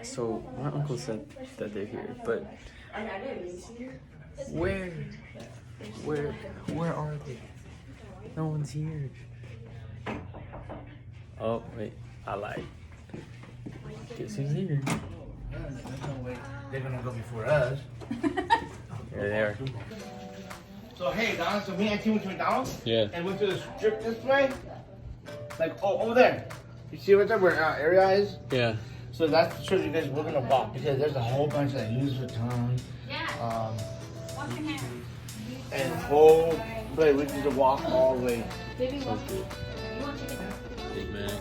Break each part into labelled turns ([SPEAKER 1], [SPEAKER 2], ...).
[SPEAKER 1] So my uncle said that they're here, but where are they? No one's here. Oh wait, I lied. Guess who's here?
[SPEAKER 2] There's no way they're gonna go before us.
[SPEAKER 1] There they are.
[SPEAKER 2] So hey, Don. So me and Tim went to McDonald's.
[SPEAKER 1] Yeah.
[SPEAKER 2] And went to the strip this way. Like over there. You see right there where area is?
[SPEAKER 1] Yeah.
[SPEAKER 2] So that shows you guys we're gonna walk because there's a whole bunch of like Louis Vuitton.
[SPEAKER 3] Yeah. Wash your hands.
[SPEAKER 2] And whole but we just walk all the way.
[SPEAKER 3] Baby,
[SPEAKER 1] Sounds good.
[SPEAKER 3] you want chicken?
[SPEAKER 1] Big Mac.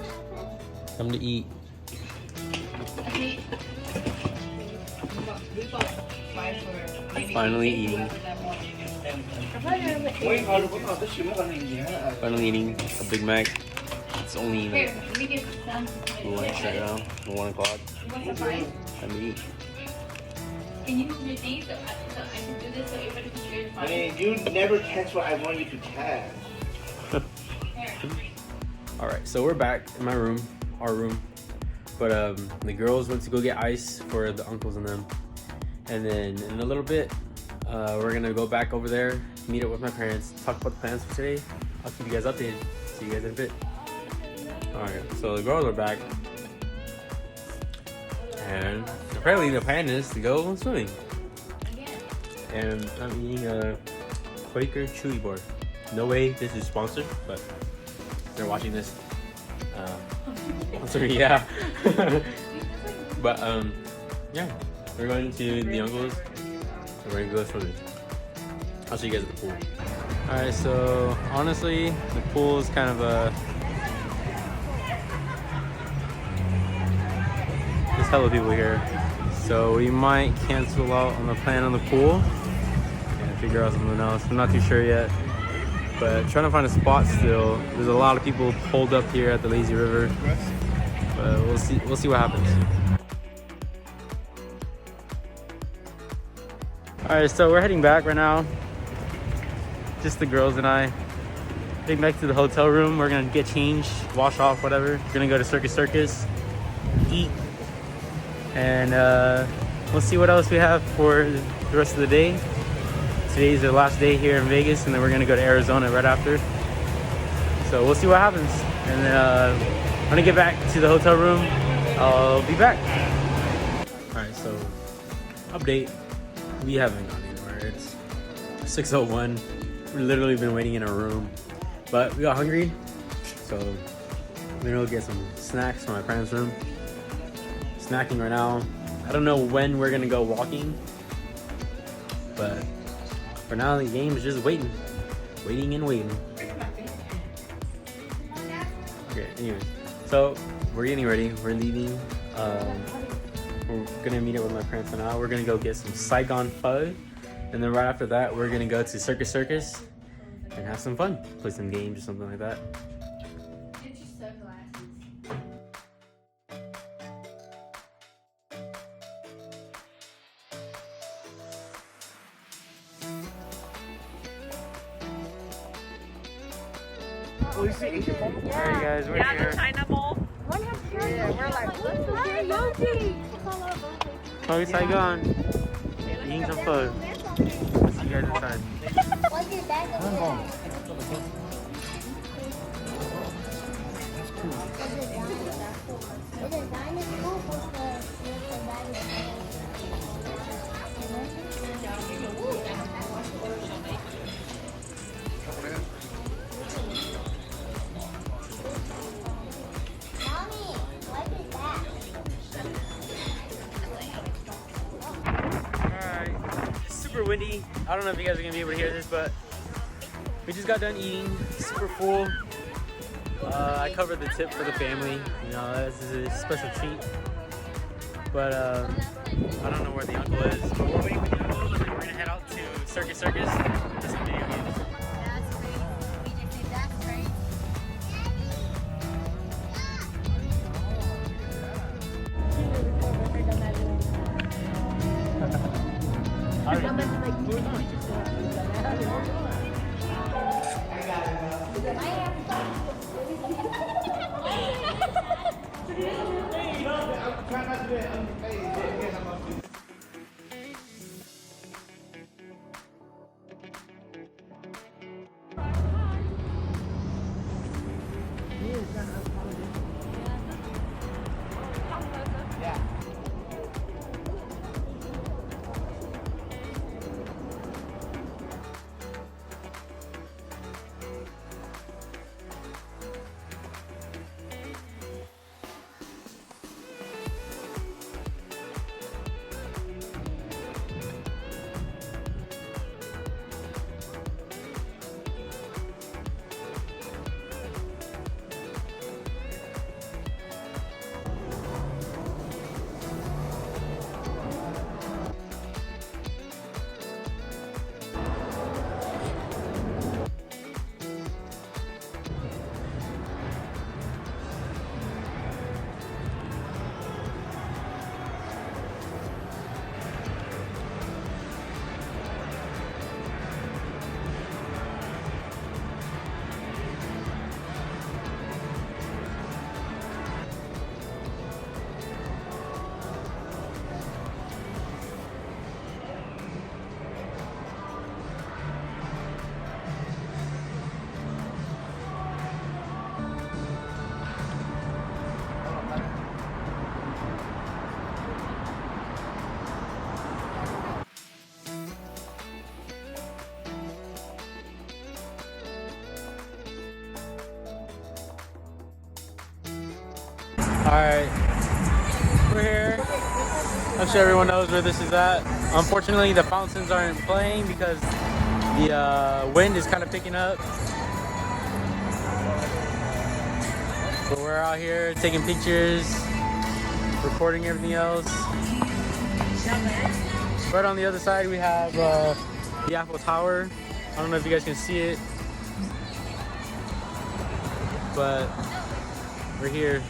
[SPEAKER 1] Time to eat.
[SPEAKER 3] Okay.
[SPEAKER 1] Finally eating. Finally eating a Big Mac. It's only
[SPEAKER 3] Here,
[SPEAKER 1] like
[SPEAKER 3] let me get some.
[SPEAKER 1] lunch right now. 1 o'clock.
[SPEAKER 3] You want some fries?
[SPEAKER 1] Time to eat.
[SPEAKER 3] Can you use your thing so I can do this so everybody can share your
[SPEAKER 2] I
[SPEAKER 3] fries?
[SPEAKER 2] mean, you never catch what I want you to catch.
[SPEAKER 3] Here.
[SPEAKER 1] All right, so we're back in my room, our room. But the girls went to go get ice for the uncles and them. And then in a little bit, we're gonna go back over there, meet up with my parents, talk about the plans for today. I'll keep you guys updated. See you guys in a bit. All right, so the girls are back. And apparently the plan is to go swimming.
[SPEAKER 3] Again.
[SPEAKER 1] And I'm eating a Quaker Chewy Bar. No way this is sponsored, but they're watching this. Sorry, yeah. But yeah, we're going to the uncle's. And we're gonna go swimming. I'll see you guys at the pool. All right, so honestly, the pool is kind of there's hella people here, so we might cancel out on the plan on the pool and figure out something else. I'm not too sure yet, but trying to find a spot still. There's a lot of people pulled up here at the Lazy River, but we'll see what happens. All right, so we're heading back right now. Just the girls and I. Heading back to the hotel room. We're gonna get changed, wash off, whatever. We're gonna go to Circus Circus, eat, and we'll see what else we have for the rest of the day. Today's the last day here in Vegas, and then we're gonna go to Arizona right after. So we'll see what happens. And then when I get back to the hotel room, I'll be back. All right, so update. We haven't gone anywhere. It's 6:01. We've literally been waiting in a room, but we got hungry, so we're gonna go get some snacks from my parents' room. Snacking right now. I don't know when we're gonna go walking, but for now the game is just waiting and waiting. Okay, anyway, so we're getting ready. We're leaving. We're gonna meet up with my parents for now. We're gonna go get some Saigon pho, and then right after that, we're gonna go to Circus Circus and have some fun, play some games or something like that.
[SPEAKER 3] Get your sunglasses.
[SPEAKER 1] Alright guys, we're here.
[SPEAKER 4] China Bowl.
[SPEAKER 5] Yeah, we're like, what's the Yogi?
[SPEAKER 1] Chloe Saigon. Eating some pho. See you guys inside.
[SPEAKER 5] What's your bag of Is it dinosaur or the dinosaur? Mommy, what is that?
[SPEAKER 1] Alright, it's super windy. I don't know if you guys are gonna be able to hear this, but we just got done eating, super full. I covered the tip for the family. You know, this is a special treat. But I don't know where the uncle is. But we're waiting for the uncle, and then we're gonna head out to Circus Circus to some video games.
[SPEAKER 3] That's great. BJ said that's great.
[SPEAKER 2] Try not to
[SPEAKER 1] Alright, we're here. I'm sure everyone knows where this is at. Unfortunately, the fountains aren't playing because the wind is kind of picking up. But we're out here taking pictures, recording everything else. Right on the other side, we have the Eiffel Tower. I don't know if you guys can see it, but we're here.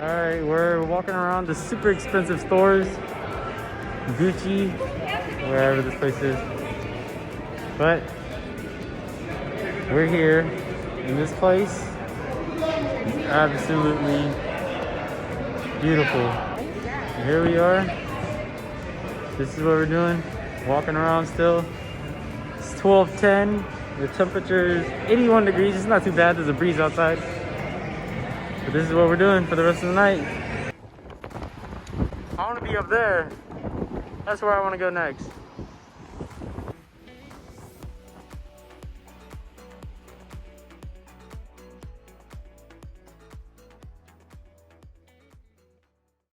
[SPEAKER 1] Alright, we're walking around the super expensive stores. Gucci, wherever this place is. But we're here in this place. It's absolutely beautiful. And here we are. This is what we're doing. Walking around still. It's 12:10. The temperature is 81 degrees. It's not too bad. There's a breeze outside. But this is what we're doing for the rest of the night. I want to be up there. That's where I want to go next.